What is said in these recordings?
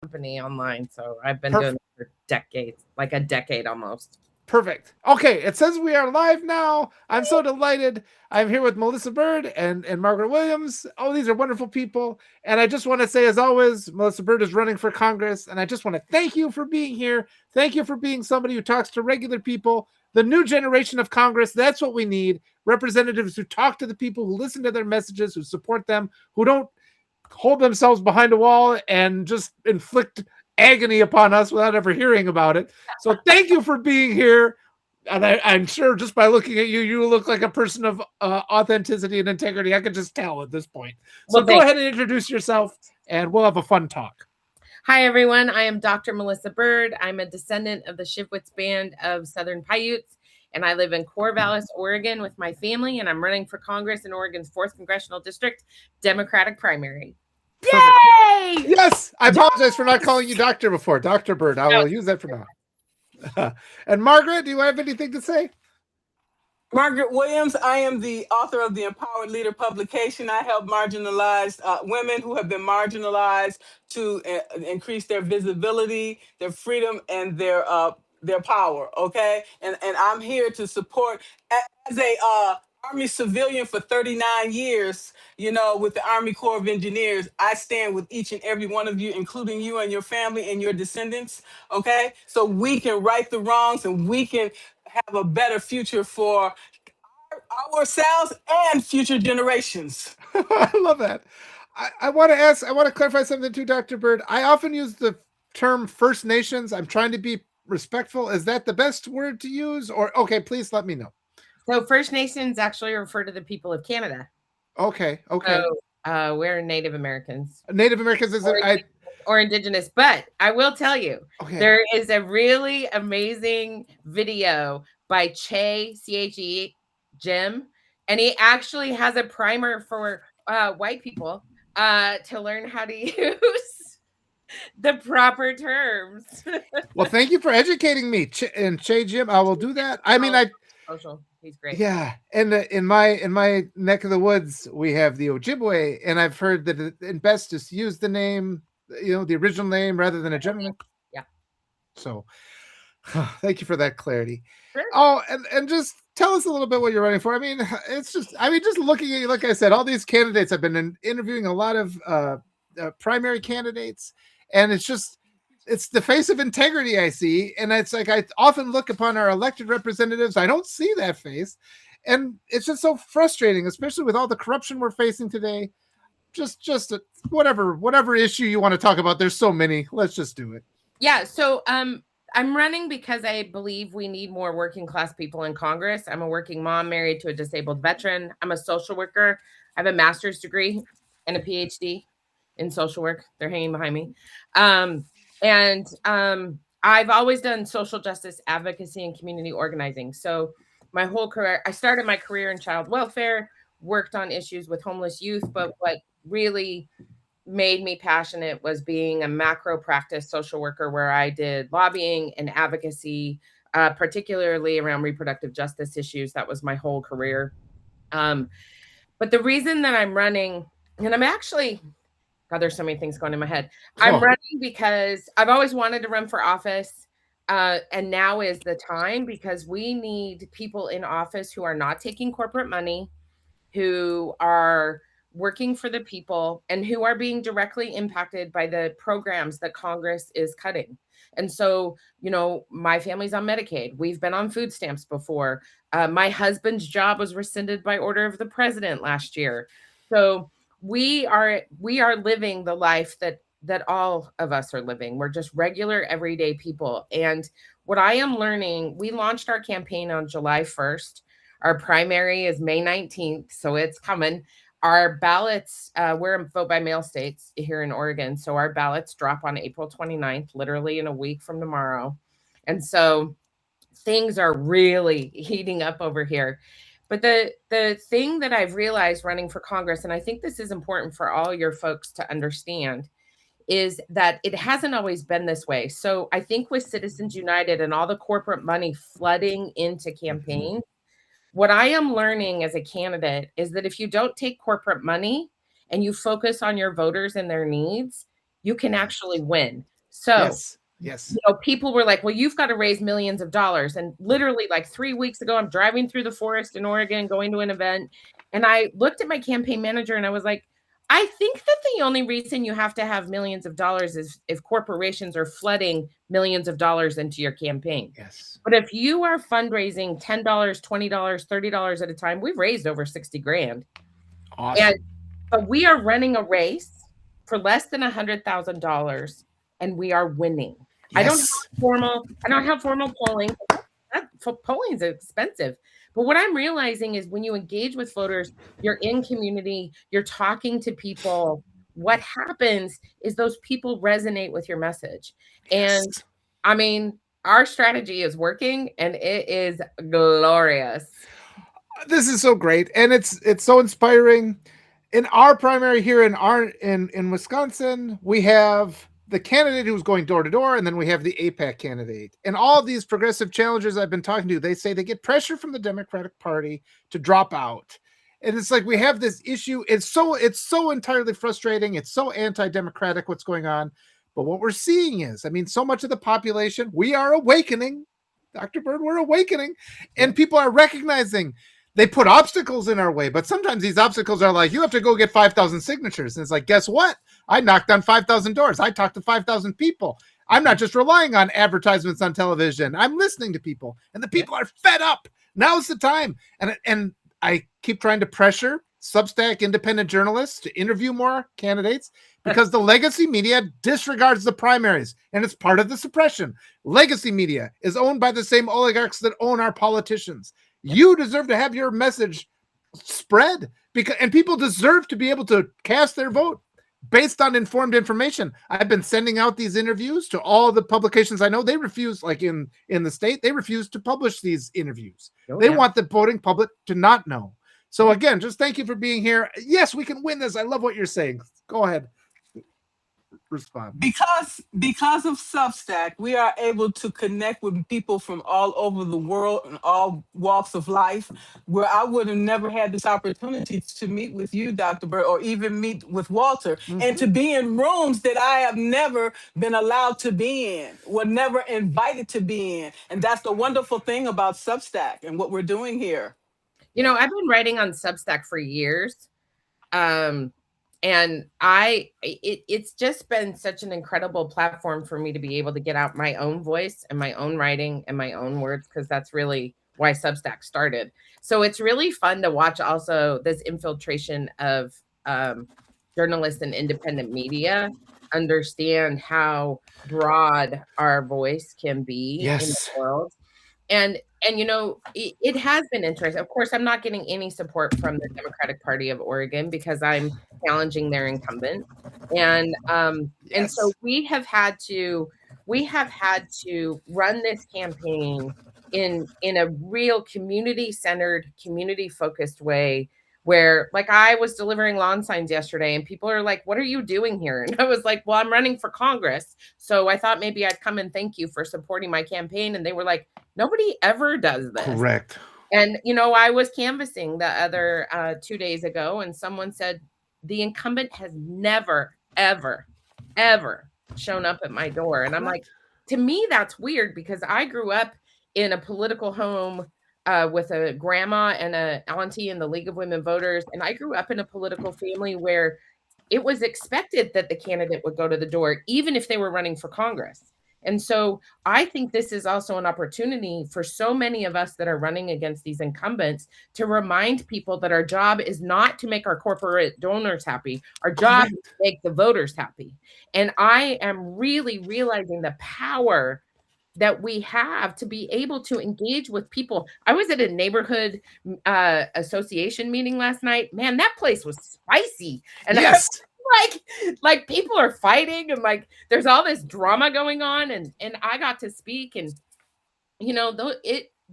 company online. So I've been doing it for decades, like a decade almost. Perfect. Okay, it says we are live now. I'm so delighted. I'm here with Melissa Bird and Margaret Williams. Oh, these are wonderful people. And I just want to say, as always, Melissa Bird is running for Congress. And I just want to thank you for being here. Thank you for being somebody who talks to regular people. The new generation of Congress, that's what we need. Representatives who talk to the people, who listen to their messages, who support them, who don't hold themselves behind a wall and just inflict agony upon us without ever hearing about it. So thank you for being here. And I'm sure just by looking at you, you look like a person of authenticity and integrity. I can just tell at this point. So go ahead and introduce yourself and we'll have a fun talk. Hi, everyone. I am Dr. Melissa Bird. I'm a descendant of the Shivwitz Band of Southern Paiutes, and I live in Corvallis, Oregon with my family, and I'm running for Congress in Oregon's 4th Congressional District, Democratic primary. Yay! Yes! I apologize for not calling you doctor before. Dr. Bird. I will use that for now. And Margaret, do you have anything to say? Margaret Williams. I am the author of the Empowered Leader publication. I help marginalized women who have been marginalized to increase their visibility, their freedom, and their power. Okay, and I'm here to support as a Army civilian for 39 years, with the Army Corps of Engineers. I stand with each and every one of you, including you and your family and your descendants, okay? So we can right the wrongs and we can have a better future for ourselves and future generations. I love that. I want to clarify something too, Dr. Bird. I often use the term First Nations. I'm trying to be respectful. Is that the best word to use? Or, okay, please let me know. So First Nations actually refer to the people of Canada. Okay. So, we're Native Americans. Native Americans or Indigenous. But I will tell you, there is a really amazing video by CHE Jim, and he actually has a primer for white people to learn how to use the proper terms. Well, thank you for educating me, and Jim. I will do that. I mean, social. He's great. Yeah, and in my neck of the woods, we have the Ojibwe, and I've heard that it's best to use the name, the original name rather than a general name. Yeah. So, thank you for that clarity. Sure. Oh, and just tell us a little bit what you're running for. I mean, just looking at you, like I said, all these candidates. I've been interviewing a lot of primary candidates, and it's the face of integrity I see. And it's like, I often look upon our elected representatives. I don't see that face. And it's just so frustrating, especially with all the corruption we're facing today. Just whatever issue you want to talk about. There's so many. Let's just do it. Yeah. So, I'm running because I believe we need more working class people in Congress. I'm a working mom married to a disabled veteran. I'm a social worker. I have a master's degree and a PhD in social work. They're hanging behind me. And I've always done social justice advocacy and community organizing. So my whole career, I started my career in child welfare, worked on issues with homeless youth, but what really made me passionate was being a macro practice social worker where I did lobbying and advocacy, particularly around reproductive justice issues. That was my whole career. But the reason that I'm running, and I'm actually... God, there's so many things going in my head. I'm running because I've always wanted to run for office. And now is the time because we need people in office who are not taking corporate money, who are working for the people, and who are being directly impacted by the programs that Congress is cutting. And so, my family's on Medicaid. We've been on food stamps before. My husband's job was rescinded by order of the president last year. So we are living the life that all of us are living. We're just regular, everyday people. And what I am learning, we launched our campaign on July 1st. Our primary is May 19th, so it's coming. Our ballots, we're in vote by mail states here in Oregon, so our ballots drop on April 29th, literally in a week from tomorrow. And so things are really heating up over here. But the thing that I've realized running for Congress, and I think this is important for all your folks to understand, is that it hasn't always been this way. So I think with Citizens United and all the corporate money flooding into campaigns, what I am learning as a candidate is that if you don't take corporate money and you focus on your voters and their needs, you can actually win. So Yes. people were like, well, you've got to raise millions of dollars. And literally like 3 weeks ago, I'm driving through the forest in Oregon, going to an event. And I looked at my campaign manager and I was like, I think that the only reason you have to have millions of dollars is if corporations are flooding millions of dollars into your campaign. Yes. But if you are fundraising $10, $20, $30 at a time, we've raised over 60 grand. Awesome. But we are running a race for less than $100,000 and we are winning. Yes. I don't have formal polling. Polling is expensive. But what I'm realizing is when you engage with voters, you're in community, you're talking to people, what happens is those people resonate with your message. Yes. And I mean, our strategy is working and it is glorious. This is so great. And it's so inspiring. In our primary here in Wisconsin, we have the candidate who's going door to door, and then we have the APAC candidate. And all of these progressive challengers I've been talking to, they say they get pressure from the Democratic Party to drop out. And it's like we have this issue. It's so entirely frustrating. It's so anti-democratic what's going on. But what we're seeing is, I mean, so much of the population, we are awakening. Dr. Bird, we're awakening. And people are recognizing they put obstacles in our way, but sometimes these obstacles are like, you have to go get 5,000 signatures. And it's like, guess what? I knocked on 5,000 doors. I talked to 5,000 people. I'm not just relying on advertisements on television. I'm listening to people, and the people are fed up. Now's the time. And I keep trying to pressure Substack independent journalists to interview more candidates because the legacy media disregards the primaries, and it's part of the suppression. Legacy media is owned by the same oligarchs that own our politicians. You deserve to have your message spread and people deserve to be able to cast their vote based on informed information. I've been sending out these interviews to all the publications I know. They refuse, like in the state, they refuse to publish these interviews. They want the voting public to not know. So again, just thank you for being here. Yes, we can win this. I love what you're saying. Go ahead. Respond. Because of Substack, we are able to connect with people from all over the world and all walks of life, where I would have never had this opportunity to meet with you, Dr. Bird, or even meet with Walter, and to be in rooms that I have never been allowed to be in, were never invited to be in. And that's the wonderful thing about Substack and what we're doing here. I've been writing on Substack for years. And it's just been such an incredible platform for me to be able to get out my own voice and my own writing and my own words, because that's really why Substack started. So it's really fun to watch also this infiltration of journalists and independent media understand how broad our voice can be in the world. And it has been interesting. Of course, I'm not getting any support from the Democratic Party of Oregon because I'm challenging their incumbent. And so we have had to run this campaign in a real community-centered, community-focused way, where like I was delivering lawn signs yesterday and people are like, what are you doing here? And I was like, well, I'm running for Congress. So I thought maybe I'd come and thank you for supporting my campaign. And they were like, nobody ever does this. Correct. And, I was canvassing the other 2 days ago and someone said, the incumbent has never, ever, ever shown up at my door. And I'm like, to me, that's weird because I grew up in a political home with a grandma and an auntie in the League of Women Voters. And I grew up in a political family where it was expected that the candidate would go to the door, even if they were running for Congress. And so I think this is also an opportunity for so many of us that are running against these incumbents to remind people that our job is not to make our corporate donors happy. Our job is to make the voters happy. And I am really realizing the power that we have to be able to engage with people. I was at a neighborhood association meeting last night. Man, that place was spicy. And like people are fighting and like there's all this drama going on, and I got to speak, and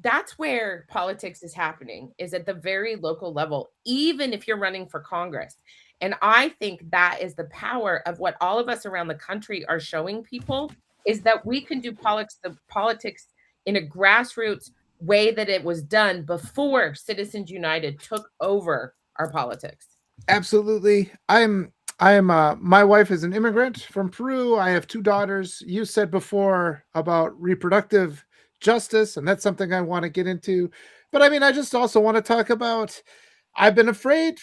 that's where politics is happening, is at the very local level, even if you're running for Congress. And I think that is the power of what all of us around the country are showing people, is that we can do politics in a grassroots way that it was done before Citizens United took over our politics. Absolutely. I'm I am my wife is an immigrant from Peru. I have 2 daughters. You said before about reproductive justice, and that's something I want to get into. But I mean, I just also want to talk about I've been afraid,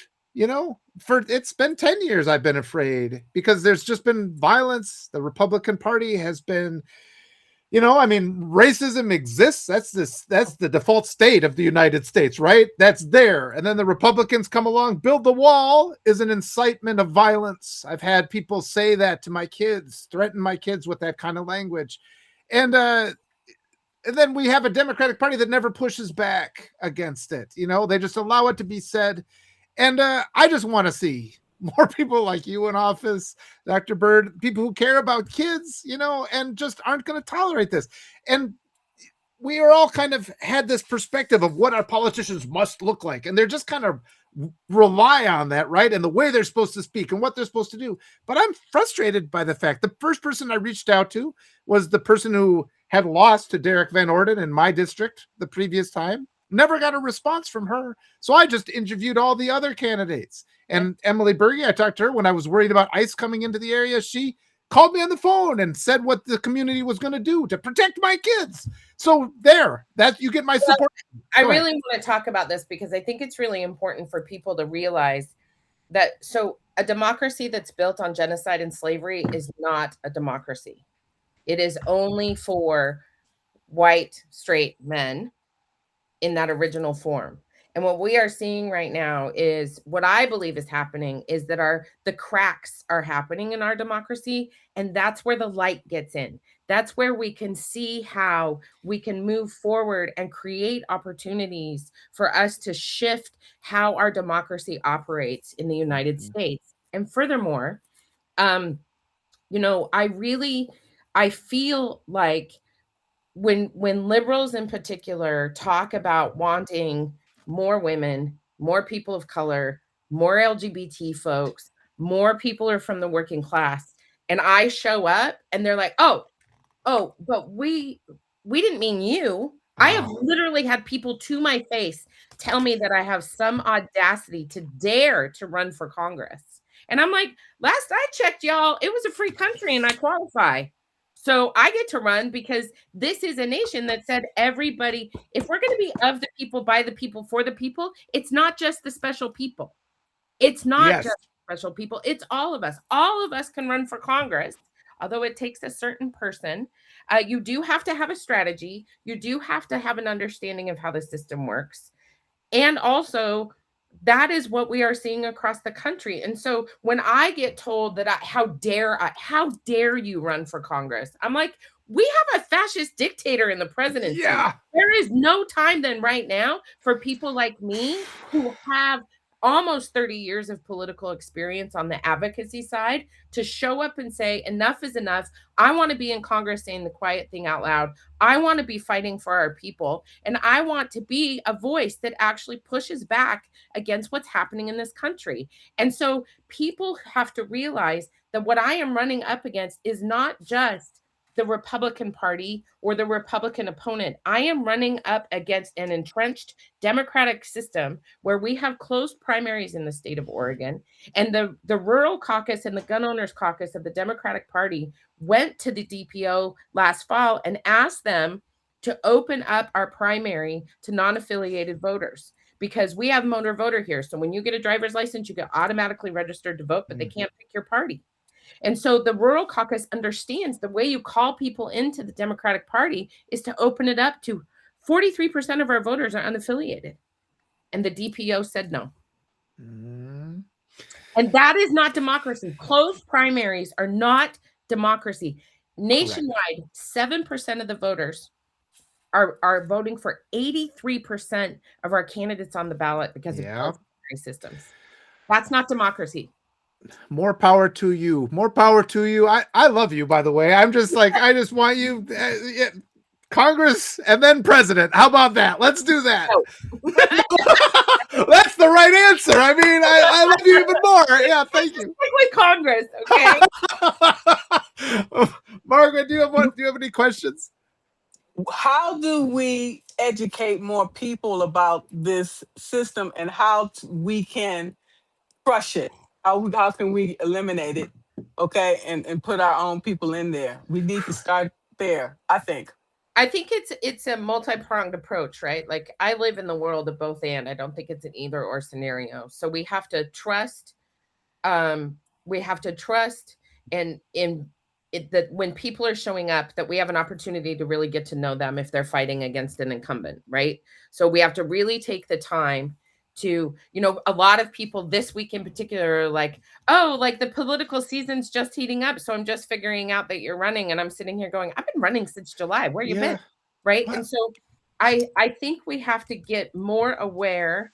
for it's been 10 years I've been afraid because there's just been violence. The Republican Party has been I mean, racism exists. That's the default state of the United States, right? That's there. And then the Republicans come along, build the wall is an incitement of violence. I've had people say that to my kids, threaten my kids with that kind of language. And then we have a Democratic Party that never pushes back against it. They just allow it to be said. And I just want to see more people like you in office, Dr. Bird, people who care about kids, and just aren't going to tolerate this. And we are all kind of had this perspective of what our politicians must look like. And they're just kind of rely on that, right? And the way they're supposed to speak and what they're supposed to do. But I'm frustrated by the fact the first person I reached out to was the person who had lost to Derek Van Orden in my district the previous time. Never got a response from her. So I just interviewed all the other candidates. And Emily Berge, I talked to her when I was worried about ICE coming into the area. She called me on the phone and said what the community was going to do to protect my kids. So that you get my support. I really want to talk about this because I think it's really important for people to realize that a democracy that's built on genocide and slavery is not a democracy. It is only for white, straight men in that original form. And what we are seeing right now is what I believe is happening is that the cracks are happening in our democracy. And that's where the light gets in. That's where we can see how we can move forward and create opportunities for us to shift how our democracy operates in the United States. And furthermore, I feel like when liberals in particular talk about wanting more women, more people of color, more LGBT folks, more people are from the working class, and I show up and they're like, oh, but we didn't mean you. I have literally had people to my face tell me that I have some audacity to dare to run for Congress. And I'm like, last I checked, y'all, it was a free country and I qualify. So I get to run because this is a nation that said everybody, if we're going to be of the people, by the people, for the people, it's not just the special people. It's not just special people. It's all of us. All of us can run for Congress, although it takes a certain person. You do have to have a strategy. You do have to have an understanding of how the system works. And also, that is what we are seeing across the country. And so when I get told that how dare you run for Congress? I'm like, we have a fascist dictator in the presidency. Yeah. There is no time then right now for people like me who have almost 30 years of political experience on the advocacy side to show up and say, enough is enough. I want to be in Congress saying the quiet thing out loud. I want to be fighting for our people. And I want to be a voice that actually pushes back against what's happening in this country. And so people have to realize that what I am running up against is not just the Republican Party or the Republican opponent. I am running up against an entrenched Democratic system where we have closed primaries in the state of Oregon. And the rural caucus and the gun owners caucus of the Democratic Party went to the DPO last fall and asked them to open up our primary to non-affiliated voters, because we have motor voter here. So when you get a driver's license, you get automatically registered to vote, but they can't pick your party. And so the rural caucus understands the way you call people into the Democratic Party is to open it up to 43% of our voters are unaffiliated. And the DPO said no. And that is not democracy. Closed primaries are not democracy. Nationwide, 7% of the voters are voting for 83% of our candidates on the ballot because of closed primary systems. That's not democracy. More power to you. More power to you. I love you, by the way. I'm just like, I just want you Congress and then president. How about that? Let's do that. That's the right answer. I mean, I love you even more. Yeah, thank you. With Congress, okay. Margaret, do you have any questions? How do we educate more people about this system and how we can crush it? How can we eliminate it? Okay, and put our own people in there. We need to start there, I think. I think it's a multi-pronged approach, right? Like I live in the world of both and. I don't think it's an either or scenario. So we have to trust we have to trust and in it that when people are showing up that we have an opportunity to really get to know them if they're fighting against an incumbent, right? So we have to really take the time to, a lot of people this week in particular are like, oh, like the political season's just heating up, so I'm just figuring out that you're running, and I'm sitting here going, I've been running since July. Where you been? Right? What? And so I think we have to get more aware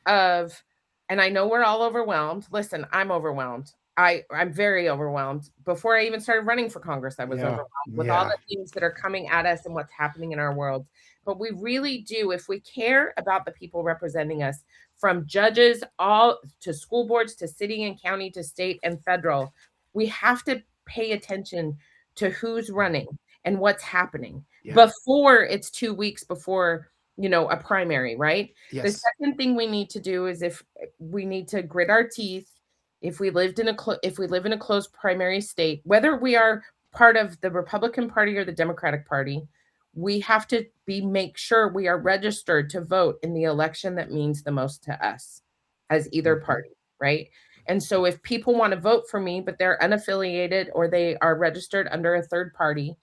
of, and I know we're all overwhelmed. Listen, I'm overwhelmed. I'm very overwhelmed. Before I even started running for Congress, I was overwhelmed with all the things that are coming at us and what's happening in our world. But we really do, if we care about the people representing us, from judges all to school boards to city and county to state and federal, we have to pay attention to who's running and what's happening before it's 2 weeks before a primary, right? Yes. The second thing we need to do is if we need to grit our teeth, if we live in a closed primary state, whether we are part of the Republican Party or the Democratic Party, we have to make sure we are registered to vote in the election that means the most to us as either party, right? And so if people want to vote for me, but they're unaffiliated or they are registered under a third party,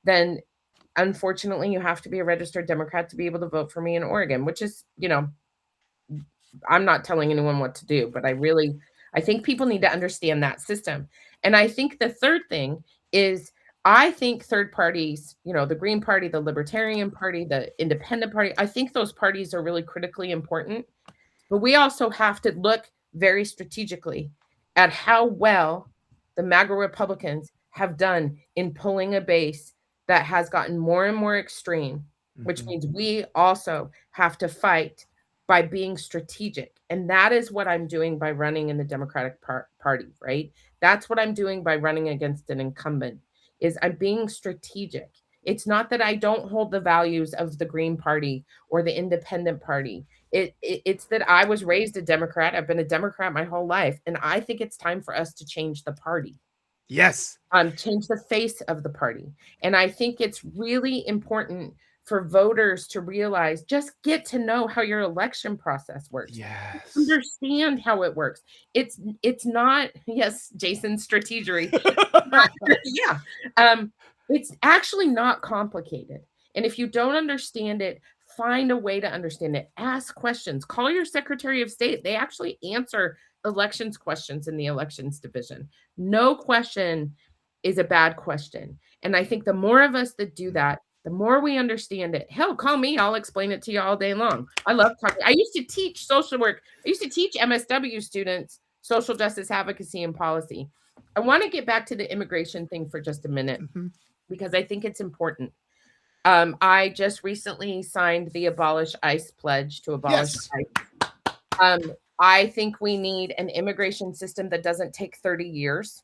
then unfortunately, you have to be a registered Democrat to be able to vote for me in Oregon, which is, I'm not telling anyone what to do, but I think people need to understand that system. And I think the third thing is, I think third parties, the Green Party, the Libertarian Party, the Independent Party, I think those parties are really critically important. But we also have to look very strategically at how well the MAGA Republicans have done in pulling a base that has gotten more and more extreme, which means we also have to fight by being strategic. And that is what I'm doing by running in the Democratic Party, right? That's what I'm doing by running against an incumbent, is I'm being strategic. It's not that I don't hold the values of the Green Party or the Independent Party. It's that I was raised a Democrat. I've been a Democrat my whole life. And I think it's time for us to change the party. Yes. Change the face of the party. And I think it's really important for voters to realize, just get to know how your election process works. Yes. Understand how it works. It's not, yes, Jason, strategery. It's actually not complicated. And if you don't understand it, find a way to understand it. Ask questions. Call your Secretary of State. They actually answer elections questions in the elections division. No question is a bad question. And I think the more of us that do that, the more we understand it. Hell, call me. I'll explain it to you all day long. I love talking. I used to teach social work. I used to teach MSW students social justice advocacy and policy. I want to get back to the immigration thing for just a minute because I think it's important. I just recently signed the Abolish ICE pledge to abolish ICE. I think we need an immigration system that doesn't take 30 years.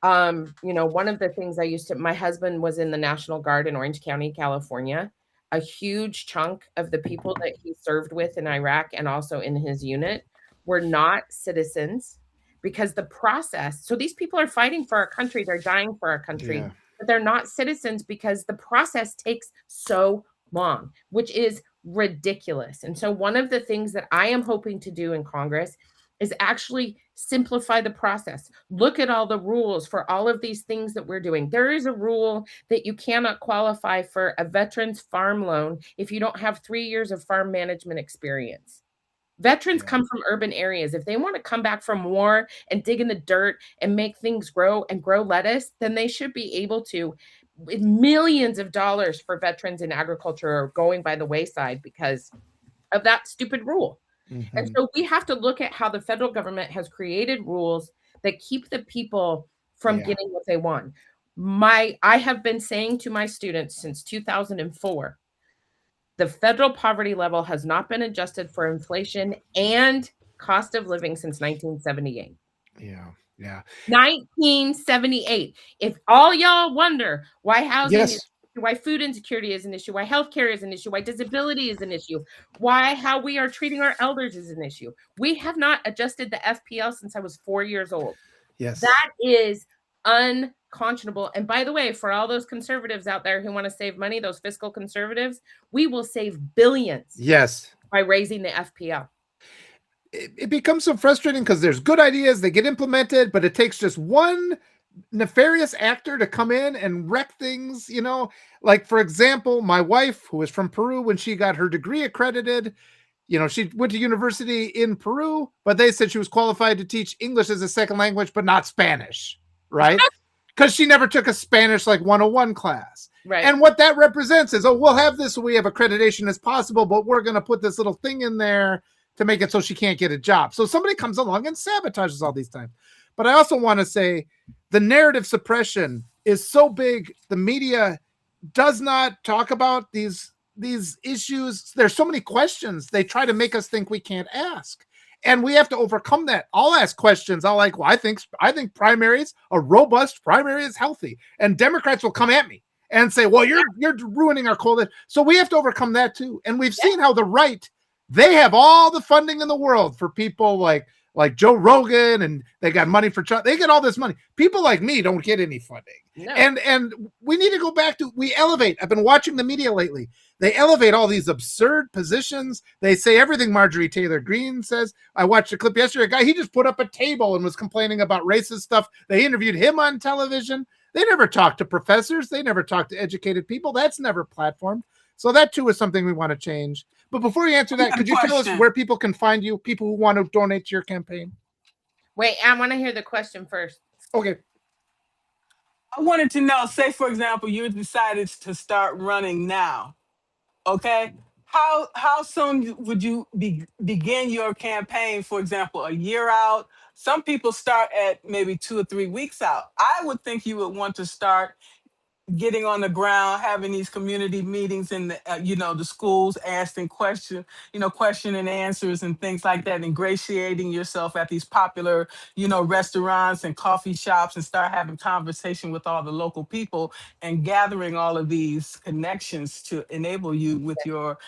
One of the things my husband was in the National Guard in Orange County, California. A huge chunk of the people that he served with in Iraq and also in his unit were not citizens because the process, so these people are fighting for our country, they're dying for our country, but they're not citizens because the process takes so long, which is ridiculous. And so one of the things that I am hoping to do in Congress is actually simplify the process. Look at all the rules for all of these things that we're doing. There is a rule that you cannot qualify for a veteran's farm loan if you don't have 3 years of farm management experience. Veterans come from urban areas. If they want to come back from war and dig in the dirt and make things grow and grow lettuce, then they should be able to. Millions of dollars for veterans in agriculture are going by the wayside because of that stupid rule. And so we have to look at how the federal government has created rules that keep the people from getting what they want. I have been saying to my students since 2004, the federal poverty level has not been adjusted for inflation and cost of living since 1978. Yeah. 1978. If all y'all wonder why housing is why food insecurity is an issue, why healthcare is an issue, why disability is an issue, how we are treating our elders is an issue. We have not adjusted the FPL since I was 4 years old. Yes. That is unconscionable. And by the way, for all those conservatives out there who want to save money, those fiscal conservatives, we will save billions. Yes. By raising the FPL. It becomes so frustrating because there's good ideas, they get implemented, but it takes just one nefarious actor to come in and wreck things, you know. Like, for example, my wife, who is from Peru, when she got her degree accredited, you know, she went to university in Peru, but they said she was qualified to teach English as a second language, but not Spanish, right? Because she never took a Spanish like 101 class. Right. And what that represents is, oh, we'll have this so we have accreditation as possible, but we're going to put this little thing in there to make it so she can't get a job. So somebody comes along and sabotages all these times. But I also want to say the narrative suppression is so big. The media does not talk about these issues. There's so many questions they try to make us think we can't ask. And we have to overcome that. I'll ask questions. I'll like, well, I think primaries, a robust primary is healthy. And Democrats will come at me and say, well, you're ruining our coalition. So we have to overcome that too. And we've seen how the right, they have all the funding in the world for people like Joe Rogan, and they got money for Trump. They get all this money. People like me don't get any funding. No. And we need to go back to, we elevate. I've been watching the media lately. They elevate all these absurd positions. They say everything Marjorie Taylor Greene says. I watched a clip yesterday. A guy, he just put up a table and was complaining about racist stuff. They interviewed him on television. They never talked to professors. They never talked to educated people. That's never platformed. So that too is something we want to change. But before you answer that, could you tell us where people can find you, people who want to donate to your campaign? Wait, I want to hear the question first. Okay. I wanted to know, say, for example, you decided to start running now. Okay. How soon would you begin your campaign? For example, a year out? Some people start at maybe 2 or 3 weeks out. I would think you would want to start getting on the ground, having these community meetings in the, the schools, asking question and answers and things like that, ingratiating yourself at these popular, restaurants and coffee shops, and start having conversation with all the local people and gathering all of these connections to enable you with your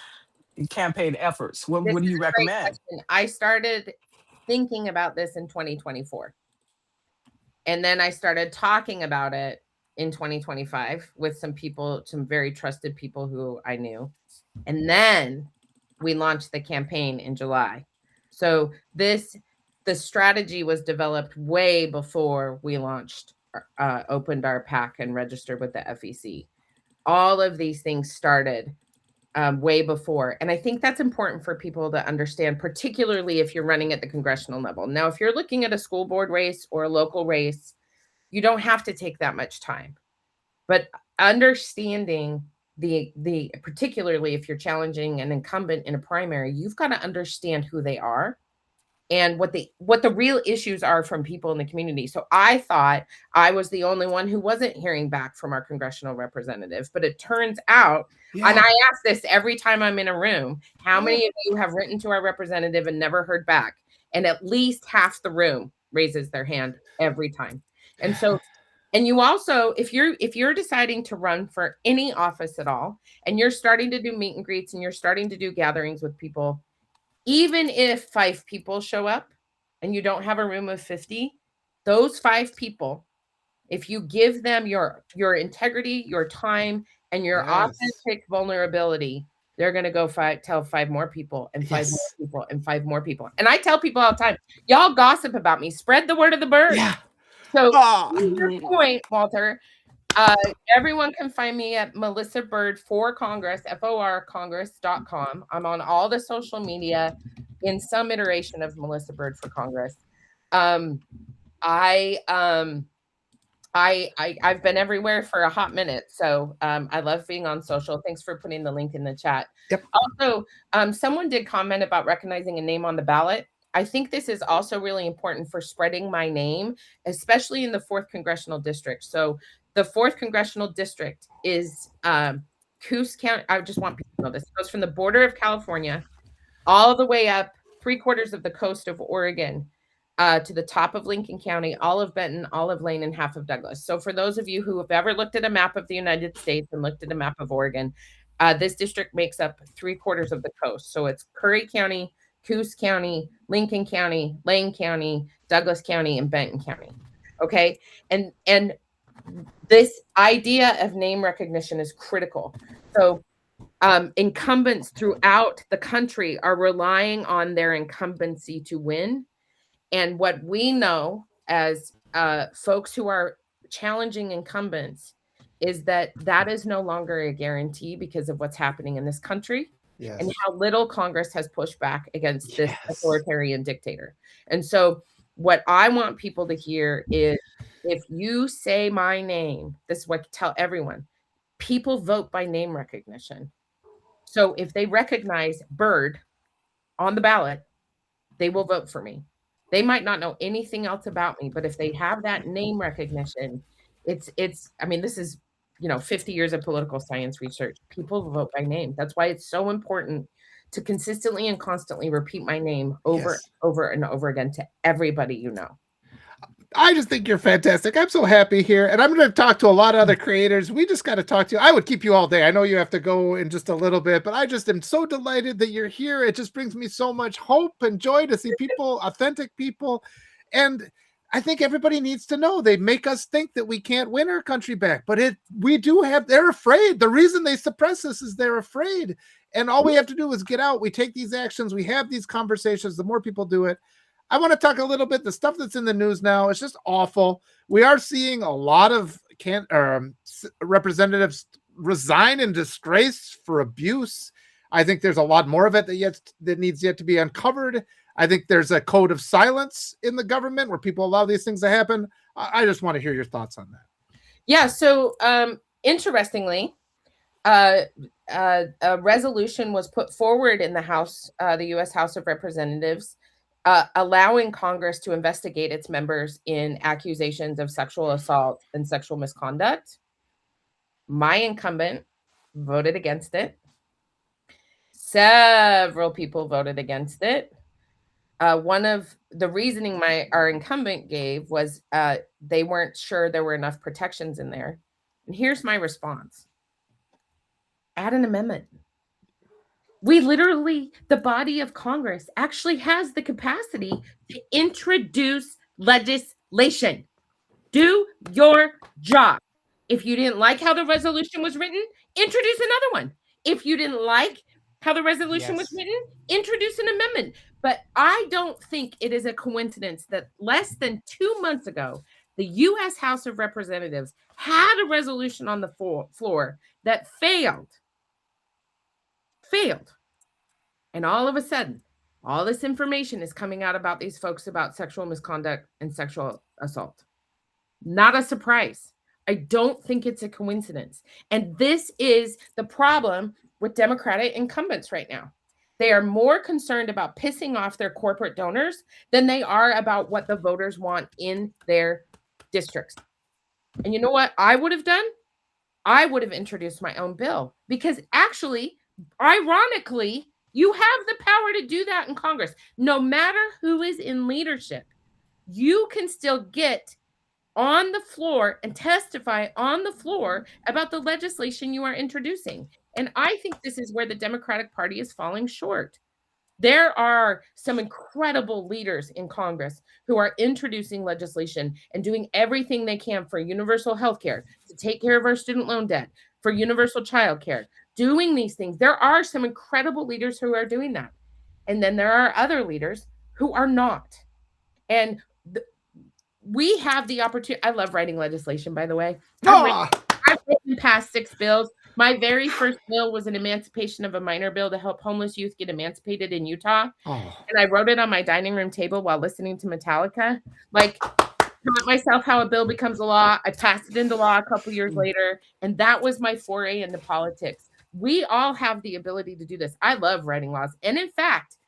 campaign efforts. What do you recommend? I started thinking about this in 2024. And then I started talking about it in 2025 with some people, some very trusted people who I knew. And then we launched the campaign in July. So the strategy was developed way before we launched, opened our PAC and registered with the FEC. All of these things started way before. And I think that's important for people to understand, particularly if you're running at the congressional level. Now, if you're looking at a school board race or a local race, you don't have to take that much time. But understanding the particularly if you're challenging an incumbent in a primary, you've got to understand who they are and what the real issues are from people in the community. So I thought I was the only one who wasn't hearing back from our congressional representative, but it turns out, and I ask this every time I'm in a room, how many of you have written to our representative and never heard back? And at least half the room raises their hand every time. And so, and you also, if you're deciding to run for any office at all, and you're starting to do meet and greets and you're starting to do gatherings with people, even if 5 people show up and you don't have a room of 50, those 5 people, if you give them your integrity, your time, and your authentic vulnerability, they're going to go tell 5 more people and 5 more people and 5 more people. And I tell people all the time, y'all gossip about me. Spread the word of the bird. Yeah. So to your point, Walter, everyone can find me at Melissa Bird for Congress, FORcongress.com. I'm on all the social media in some iteration of Melissa Bird for Congress. I've been everywhere for a hot minute. So I love being on social. Thanks for putting the link in the chat. Yep. Also, someone did comment about recognizing a name on the ballot. I think this is also really important for spreading my name, especially in the 4th Congressional District. So the 4th Congressional District is Coos County. I just want people to know this. It goes from the border of California all the way up 3/4 of the coast of Oregon. to the top of Lincoln County, all of Benton, all of Lane, and half of Douglas. So for those of you who have ever looked at a map of the United States and looked at a map of Oregon, this district makes up 3/4 of the coast. So it's Curry County, Coos County, Lincoln County, Lane County, Douglas County, and Benton County. Okay. And this idea of name recognition is critical. So incumbents throughout the country are relying on their incumbency to win. And what we know as folks who are challenging incumbents is that that is no longer a guarantee because of what's happening in this country. Yes. And how little Congress has pushed back against this authoritarian dictator. And so what I want people to hear is, if you say my name, this is what I tell everyone, people vote by name recognition. So if they recognize Bird on the ballot, they will vote for me. They might not know anything else about me, but if they have that name recognition, I mean, this is, 50 years of political science research. People vote by name. That's why it's so important to consistently and constantly repeat my name over and over again to everybody you know. I just think you're fantastic. I'm so happy here. And I'm going to talk to a lot of other creators. We just got to talk to you. I would keep you all day. I know you have to go in just a little bit, but I just am so delighted that you're here. It just brings me so much hope and joy to see people, authentic people. And I think everybody needs to know, they make us think that we can't win our country back, but they're afraid. The reason they suppress us is they're afraid. And all we have to do is get out. We take these actions. We have these conversations. The more people do it. I want to talk a little bit, the stuff that's in the news now. It's just awful. We are seeing a lot of representatives resign in disgrace for abuse. I think there's a lot more of it that needs yet to be uncovered. I think there's a code of silence in the government where people allow these things to happen. I just want to hear your thoughts on that. Yeah. So interestingly, a resolution was put forward in the House, the U.S. House of Representatives, allowing Congress to investigate its members in accusations of sexual assault and sexual misconduct. My incumbent voted against it. Several people voted against it. One of the reasoning our incumbent gave was they weren't sure there were enough protections in there. And here's my response. Add an amendment. We literally, the body of Congress actually has the capacity to introduce legislation. Do your job. If you didn't like how the resolution was written, introduce another one. If you didn't like how the resolution was written, introduce an amendment. But I don't think it is a coincidence that less than 2 months ago, the U.S. House of Representatives had a resolution on the floor that failed. And all of a sudden, all this information is coming out about these folks about sexual misconduct and sexual assault. Not a surprise. I don't think it's a coincidence. And this is the problem with Democratic incumbents right now. They are more concerned about pissing off their corporate donors than they are about what the voters want in their districts. And you know what I would have done? I would have introduced my own bill, because actually, ironically, you have the power to do that in Congress. No matter who is in leadership, you can still get on the floor and testify on the floor about the legislation you are introducing. And I think this is where the Democratic Party is falling short. There are some incredible leaders in Congress who are introducing legislation and doing everything they can for universal health care, to take care of our student loan debt, for universal child care, doing these things. There are some incredible leaders who are doing that. And then there are other leaders who are not. And we have the opportunity. I love writing legislation, by the way. I've written past 6 bills. My very first bill was an emancipation of a minor bill to help homeless youth get emancipated in Utah. And I wrote it on my dining room table while listening to Metallica. Like, taught myself how a bill becomes a law. I passed it into law a couple years later. And that was my foray into politics. We all have the ability to do this. I love writing laws. And in fact,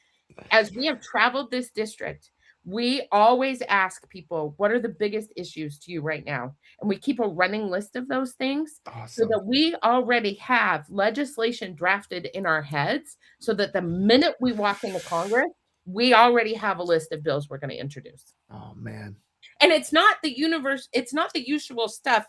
as we have traveled this district, we always ask people, what are the biggest issues to you right now? And we keep a running list of those things. So that we already have legislation drafted in our heads, so that the minute we walk into Congress, we already have a list of bills we're going to introduce. Oh man. And it's not the usual stuff.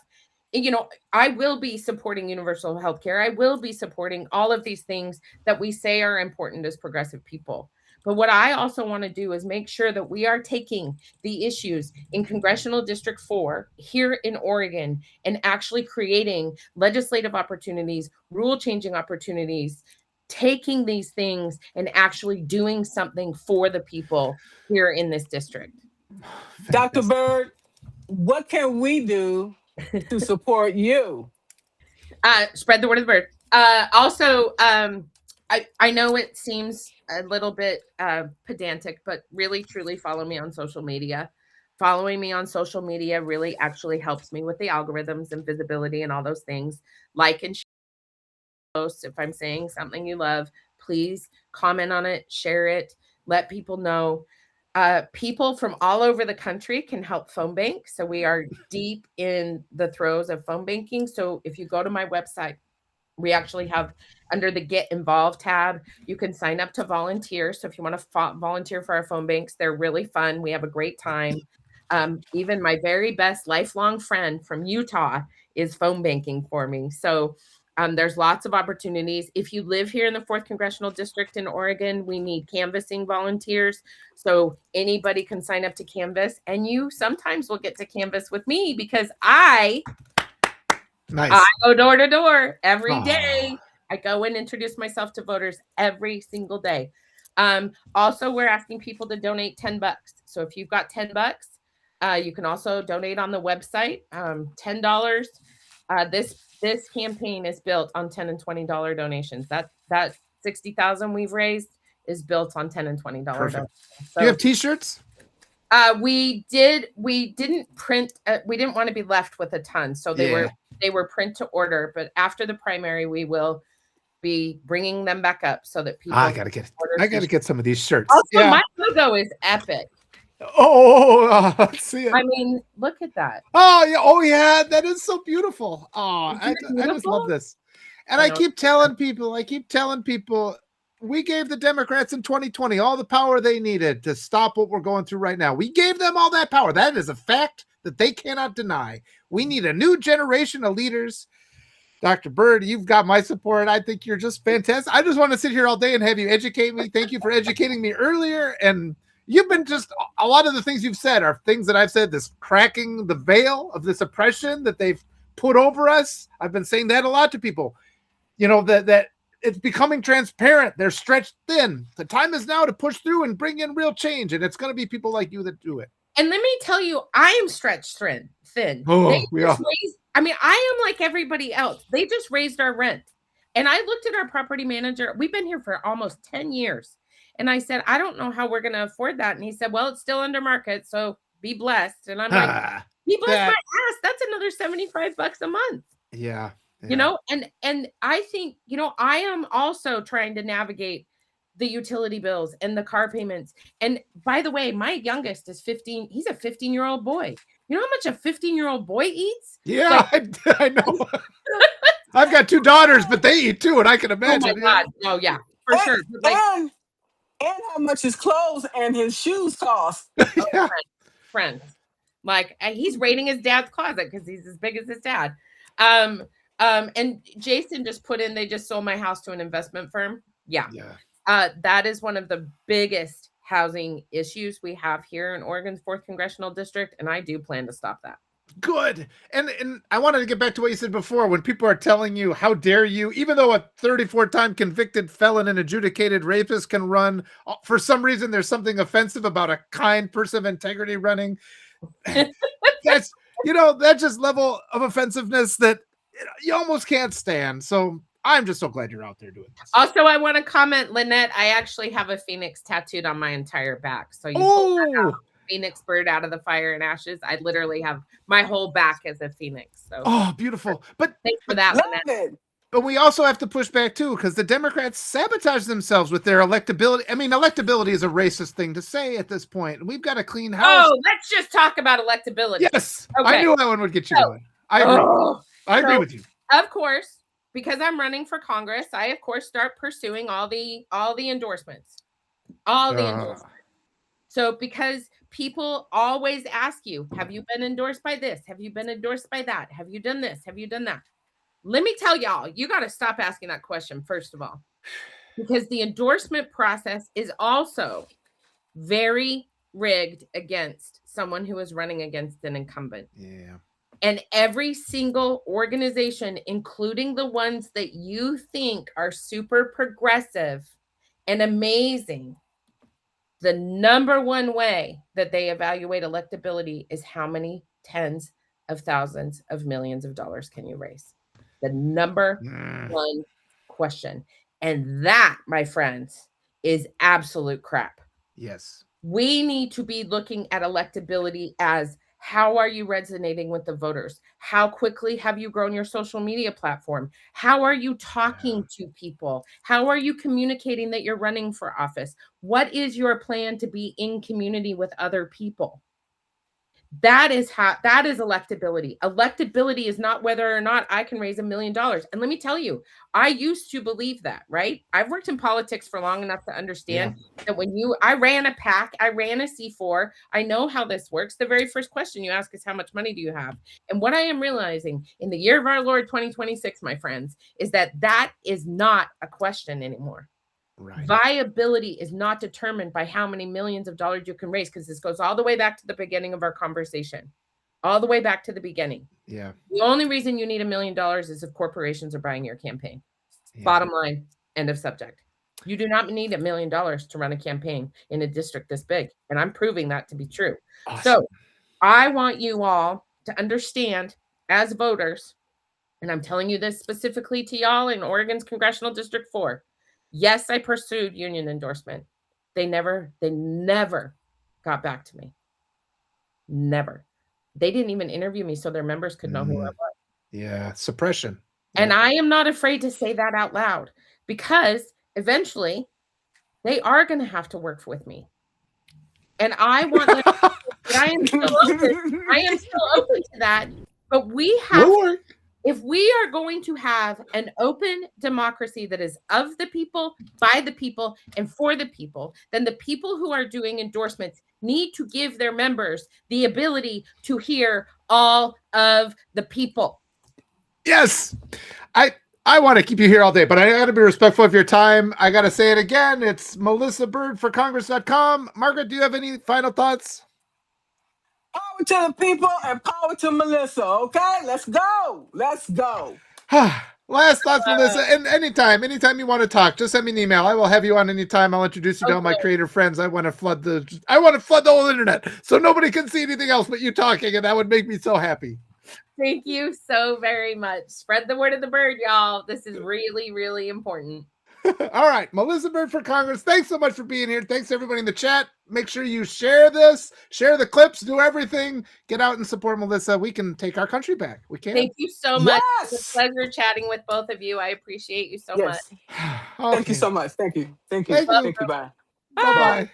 I will be supporting universal health care. I will be supporting all of these things that we say are important as progressive people. But what I also want to do is make sure that we are taking the issues in Congressional District 4 here in Oregon and actually creating legislative opportunities, rule changing opportunities, taking these things and actually doing something for the people here in this district. Dr. Bird, what can we do to support you? Spread the word of the bird. Also, I know it seems a little bit pedantic, but really, truly follow me on social media. Following me on social media really actually helps me with the algorithms and visibility and all those things. Like and share posts. If I'm saying something you love, please comment on it, share it, let people know. People from all over the country can help phone bank. So we are deep in the throes of phone banking. So if you go to my website, we actually have under the Get Involved tab, you can sign up to volunteer. So if you want to volunteer for our phone banks, they're really fun. We have a great time. Even my very best lifelong friend from Utah is phone banking for me. So there's lots of opportunities. If you live here in the 4th Congressional District in Oregon, we need canvassing volunteers. So anybody can sign up to canvass, and you sometimes will get to canvass with me because I go door to door every day. I go and introduce myself to voters every single day. Also, we're asking people to donate $10. So if you've got $10, you can also donate on the website. $10. This campaign is built on $10 and $20 donations. That $60,000 we've raised is built on $10 and $20 donations. So, do you have T-shirts? We didn't print. We didn't want to be left with a ton, so they were print to order. But after the primary, we will be bringing them back up so that people. I gotta get some of these shirts. Also, my logo is epic. Let's see it. I mean, look at that. Oh yeah, that is so beautiful. I just love this. And I keep telling people, we gave the Democrats in 2020 all the power they needed to stop what we're going through right now. We gave them all that power. That is a fact that they cannot deny. We need a new generation of leaders. Dr. Bird, you've got my support. I think you're just fantastic. I just want to sit here all day and have you educate me. Thank you for educating me earlier. And you've been just, a lot of the things you've said are things that I've said, this cracking the veil of this oppression that they've put over us. I've been saying that a lot to people, that it's becoming transparent. They're stretched thin. The time is now to push through and bring in real change. And it's going to be people like you that do it. And let me tell you, I am stretched thin. I am like everybody else. They just raised our rent. And I looked at our property manager. We've been here for almost 10 years. And I said, I don't know how we're going to afford that. And he said, well, it's still under market. So be blessed. And I'm like, be blessed my ass. That's another $75 a month. Yeah. And I think, I am also trying to navigate the utility bills and the car payments. And by the way, my youngest is 15. He's a 15-year-old boy. You know how much a 15-year-old boy eats? Yeah, I know. I've got 2 daughters, but they eat too. And I can imagine. Oh my God. Oh yeah, for sure. And how much his clothes and his shoes cost. Yeah. Friends. Like he's raiding his dad's closet because he's as big as his dad. And Jason just put in, they just sold my house to an investment firm. Yeah. That is one of the biggest housing issues we have here in Oregon's 4th Congressional District. And I do plan to stop that. Good. And I wanted to get back to what you said before, when people are telling you, how dare you, even though a 34-time convicted felon and adjudicated rapist can run, for some reason, there's something offensive about a kind person of integrity running. That's, that just level of offensiveness that you almost can't stand. So I'm just so glad you're out there doing this. Also, I want to comment, Lynette, I actually have a phoenix tattooed on my entire back. So you pull that out, phoenix bird out of the fire and ashes. I literally have my whole back as a phoenix. So beautiful. But thanks for that, Lynette. But we also have to push back too, because the Democrats sabotage themselves with their electability. I mean, electability is a racist thing to say at this point. We've got a clean house. Oh, let's just talk about electability. Yes. Okay. I knew that one would get you going. I agree. I agree with you. Of course, because I'm running for Congress, I of course start pursuing all the endorsements. All the endorsements. So because people always ask you, have you been endorsed by this? Have you been endorsed by that? Have you done this? Have you done that? Let me tell y'all, you got to stop asking that question, first of all, because the endorsement process is also very rigged against someone who is running against an incumbent. Yeah. And every single organization, including the ones that you think are super progressive and amazing, the number one way that they evaluate electability is how many tens of thousands of millions of dollars can you raise? The number one question. And that, my friends, is absolute crap. Yes. We need to be looking at electability as how are you resonating with the voters? How quickly have you grown your social media platform? How are you talking to people? How are you communicating that you're running for office? What is your plan to be in community with other people? That is electability. Electability is not whether or not I can raise $1 million. And let me tell you, I used to believe that, right? I've worked in politics for long enough to understand that I ran a PAC, I ran a C4, I know how this works. The very first question you ask is how much money do you have? And what I am realizing in the year of our Lord 2026, my friends, is that is not a question anymore. Right. Viability is not determined by how many millions of dollars you can raise, because this goes all the way back to the beginning of our conversation, all the way back to the beginning. Yeah. The only reason you need $1 million is if corporations are buying your campaign. Yeah. Bottom line, end of subject. You do not need $1 million to run a campaign in a district this big. And I'm proving that to be true. Awesome. So I want you all to understand as voters, and I'm telling you this specifically to y'all in Oregon's Congressional District 4. Yes, I pursued union endorsement. They never got back to me. Never. They didn't even interview me so their members could know who I was. Yeah, suppression. And I am not afraid to say that out loud, because eventually they are going to have to work with me. And I want them I am still open to that. But we have if we are going to have an open democracy that is of the people, by the people, and for the people, then the people who are doing endorsements need to give their members the ability to hear all of the people. Yes. I want to keep you here all day, but I got to be respectful of your time. I got to say it again. It's Melissa Bird for Congress.com. Margaret, do you have any final thoughts? Power to the people and power to Melissa. Okay, let's go. Let's go. Last thoughts, Melissa. And anytime you want to talk, just send me an email. I will have you on anytime. I'll introduce you to all my creator friends. I want to flood the whole internet so nobody can see anything else but you talking, and that would make me so happy. Thank you so very much. Spread the word of the bird, y'all. This is really, really important. All right, Melissa Bird for Congress. Thanks so much for being here. Thanks everybody in the chat. Make sure you share this, share the clips, do everything. Get out and support Melissa. We can take our country back. We can. Thank you so much. It's a pleasure chatting with both of you. I appreciate you so much. Okay. Thank you so much. Thank you. Thank you. Thank you. Bye. Bye-bye.